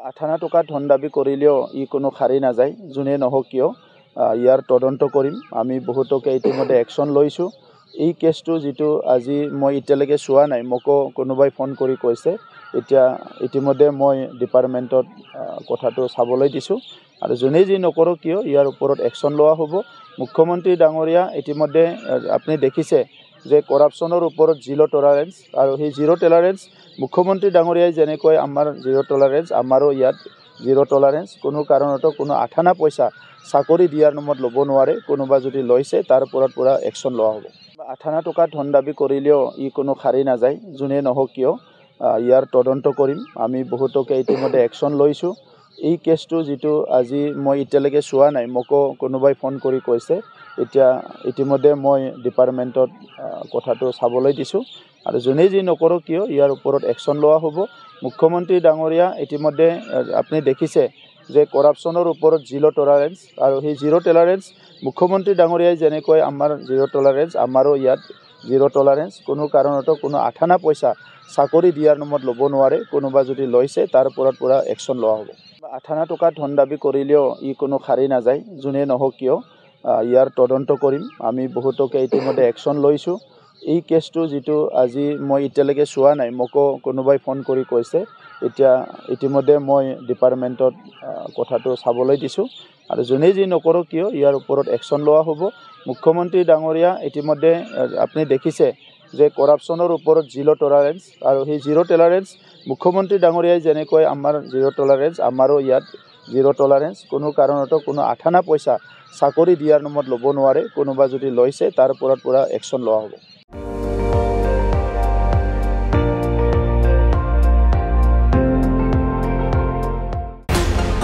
18 টকা ধন দাবী কৰিলেও ই কোনো খাৰি নাযায় যোনে নহওক কিয় ইয়াৰ তদন্ত কৰিম আমি বহুতকে ইতিমধ্যে একশন লৈছো এই কেছটো যেটো আজি মই ইতিয়ালৈকে চোৱা নাই মকো কোনোবাই ফোন কৰি কৈছে এতিয়া ইতিমধ্যে মই ডিপাৰ্টমেন্টত কথাটো চাবলৈ দিছো আৰু যোনে যি নকৰো কিয় ইয়াৰ ওপৰত একশন লোৱা হ'ব মুখ্যমন্ত্ৰী ডাঙৰীয়া ইতিমধ্যে আপুনি দেখিছে যে কৰাপশনৰ ওপৰত জিৰো টলাৰেন্স আৰু সেই জিৰো টলাৰেন্স মুখ্যমন্ত্ৰী ডাঙৰীয়াই যেনেকৈ আমাৰ জিৰো টলাৰেন্স আমাৰো ইয়াত জিৰো টলাৰেন্স কোনো কাৰণতো কোনো আঠানা পইচা চাকৰি দিয়াৰ নামত ল'ব নোৱাৰে কোনোবা যদি লৈছে তাৰ ওপৰত পুৰা একশন লোৱা হ'ব 18 টকা ধন দাবী কৰিলেও ই কোনো খাৰি নাযায় যোনে নহওক কিয় ইয়াৰ তদন্ত কৰিম আমি বহুতকে ইতিমধ্যে একশন লৈছো এই কেছটো যেটো আজি মই ইতিয়ালৈকে চোৱা নাই মকো কোনোবাই ফোন কৰি কৈছে এতিয়া ইতিমধ্যে মই ডিপাৰ্টমেন্টত কথাটো চাবলৈ দিছো আৰু যোনে যি নকৰো কিয় ইয়াৰ ওপৰত একশন লোৱা হ'ব মুখ্যমন্ত্ৰী ডাঙৰীয়া ইতিমধ্যে আপুনি দেখিছে যে কৰাপশনৰ ওপৰত জিৰো টলাৰেন্স আৰু সেই জিৰো টলাৰেন্স মুখ্যমন্ত্ৰী ডাঙৰীয়াই যেনেকৈ আমাৰ জিৰো টলাৰেন্স আমাৰো ইয়াত জিৰো টলাৰেন্স কোনো কাৰণতো কোনো আঠানা পইচা চাকৰি দিয়াৰ নামত ল'ব নোৱাৰে কোনোবা যদি লৈছে তাৰ ওপৰত পুৰা একশন লোৱা হ'ব 18 টকা ধন দাবী কৰিলেও ই কোনো খাৰি নাযায় যোনে নহওক কিয় ইয়াৰ তদন্ত কৰিম আমি বহুতকে ইতিমধ্যে একশন লৈছো এই কেছটো যেটো আজি মই ইতিয়ালৈকে চোৱা নাই মকো কোনোবাই ফোন কৰি কৈছে এতিয়া ইতিমধ্যে মই ডিপাৰ্টমেন্টত কথাটো চাবলৈ দিছো আৰু যোনে যি নকৰো কিয় ইয়াৰ ওপৰত একশন লোৱা হ'ব মুখ্যমন্ত্ৰী ডাঙৰীয়া ইতিমধ্যে আপুনি দেখিছে যে কৰাপশনৰ ওপৰত জিৰো টলাৰেন্স আৰু সেই জিৰো টলাৰেন্স মুখ্যমন্ত্ৰী ডাঙৰীয়াই যেনেকৈ আমাৰ জিৰো টলাৰেন্স আমাৰো ইয়াত জিৰো টলাৰেন্স কোনো কাৰণতো কোনো আঠানা পইচা চাকৰি দিয়াৰ নামত ল'ব নোৱাৰে কোনোবা যদি লৈছে তাৰ ওপৰত পুৰা একশন লোৱা হ'ব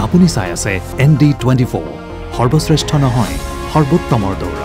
আপুনি চাই আছে ND24 সৰ্বশ্ৰেষ্ঠ নহয় সৰ্বোত্তমৰ দৌৰ